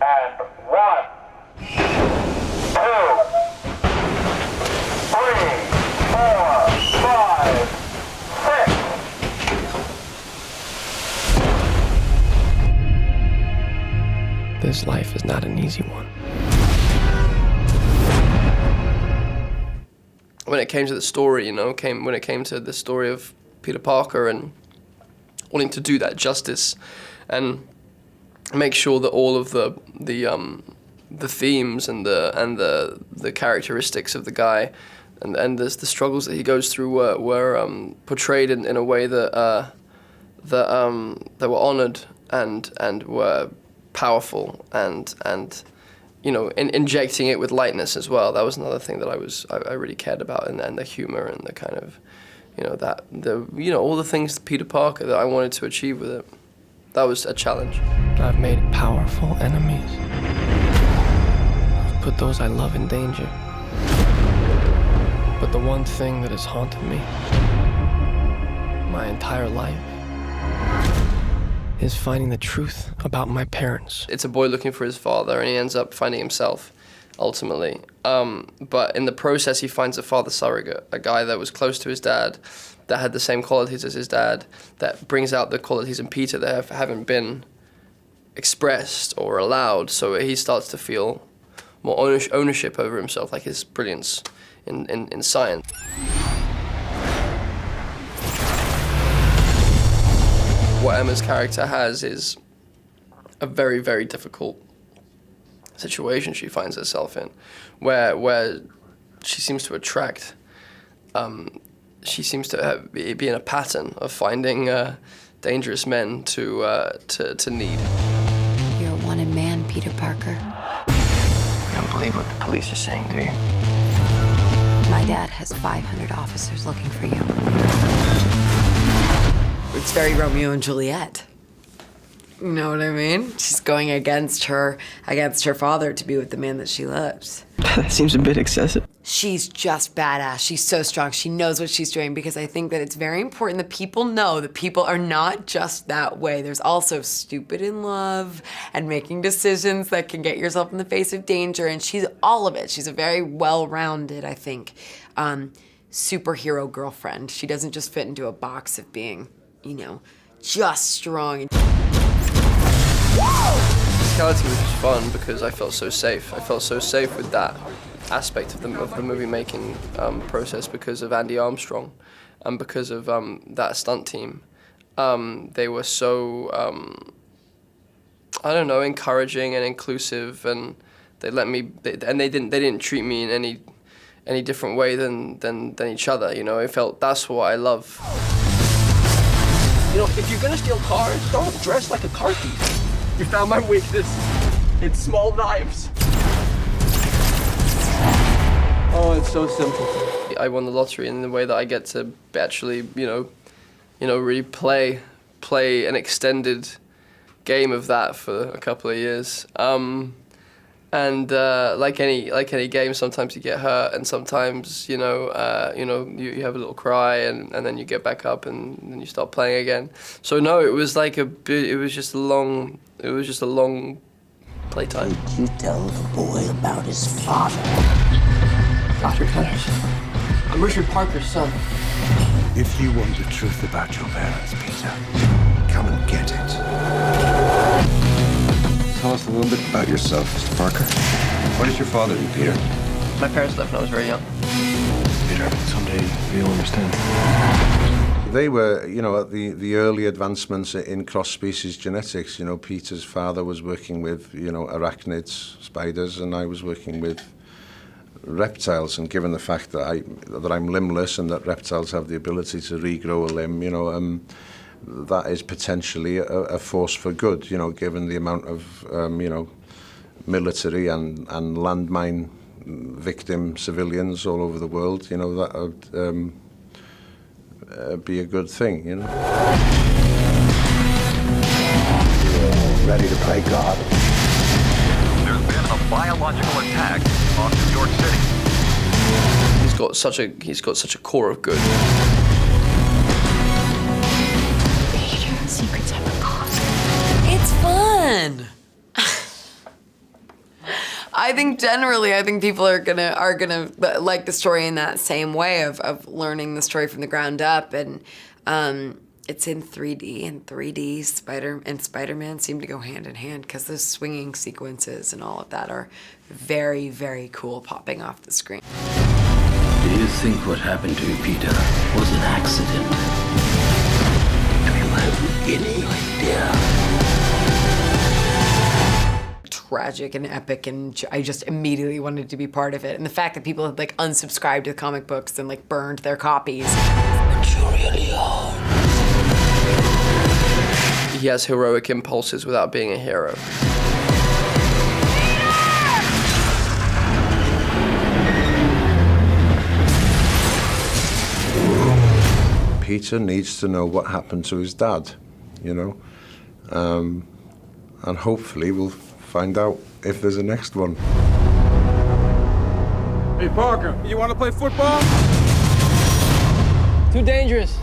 And 1, 2, 3, 4, 5, 6. This life is not an easy one. When it came to the story, when it came to the story of Peter Parker and wanting to do that justice and make sure that all of the themes and the characteristics of the guy and the struggles that he goes through were portrayed in a way that were honored and were powerful and injecting it with lightness as well. That was another thing that I really cared about, and the humor and the kind of all the things Peter Parker that I wanted to achieve with it. That was a challenge. I've made powerful enemies. I've put those I love in danger. But the one thing that has haunted me my entire life is finding the truth about my parents. It's a boy looking for his father, and he ends up finding himself, ultimately. But in the process, he finds a father surrogate, a guy that was close to his dad, that had the same qualities as his dad, that brings out the qualities in Peter that haven't been expressed or allowed. So he starts to feel more ownership over himself, like his brilliance in science. What Emma's character has is a very, very difficult situation she finds herself in, where she seems to attract, she seems to be in a pattern of finding dangerous men to need. You're a wanted man, Peter Parker. You don't believe what the police are saying, do you? My dad has 500 officers looking for you. It's very Romeo and Juliet. You know what I mean? She's going against her father to be with the man that she loves. That seems a bit excessive. She's just badass. She's so strong. She knows what she's doing, because I think that it's very important that people know that people are not just that way. There's also stupid in love and making decisions that can get yourself in the face of danger, and she's all of it. She's a very well-rounded, I think, superhero girlfriend. She doesn't just fit into a box of being, just strong. Physicality was just fun because I felt so safe. I felt so safe with that aspect of the movie making process because of Andy Armstrong and because of that stunt team. They were so encouraging and inclusive, and they let me. They didn't treat me in any different way than each other. I felt that's what I love. If you're gonna steal cars, don't dress like a car thief. You found my weakness. It's small knives. Oh, it's so simple. I won the lottery in the way that I get to actually, really play an extended game of that for a couple of years. And like any game, sometimes you get hurt, and sometimes you have a little cry, and then you get back up, and then you start playing again. So no, it was just a long playtime. Did you tell the boy about his father? Dr. Connors, I'm Richard Parker's son. If you want the truth about your parents, Peter, come and get it. Tell us a little bit about yourself, Mr. Parker. What did your father do, Peter? My parents left when I was very young. Peter, someday you'll understand. They were, at the early advancements in cross-species genetics. Peter's father was working with, arachnids, spiders, and I was working with reptiles. And given the fact that I'm limbless and that reptiles have the ability to regrow a limb, that is potentially a force for good, given the amount of, military and landmine victim civilians all over the world, that would be a good thing, Ready to play God? There's been a biological attack on New York City. He's got such a core of good. Secrets of the closet. It's fun. I think generally, I think people are gonna like the story in that same way of learning the story from the ground up, and it's in 3D, and 3D Spider-Man seem to go hand in hand because those swinging sequences and all of that are very, very cool popping off the screen. Do you think what happened to you, Peter, was an accident? Do you have any idea? Tragic and epic, and I just immediately wanted to be part of it. And the fact that people had like unsubscribed to comic books and like burned their copies. But you really are. He has heroic impulses without being a hero. Peter needs to know what happened to his dad, you know, and hopefully we'll find out if there's a next one. Hey, Parker, you want to play football? Too dangerous.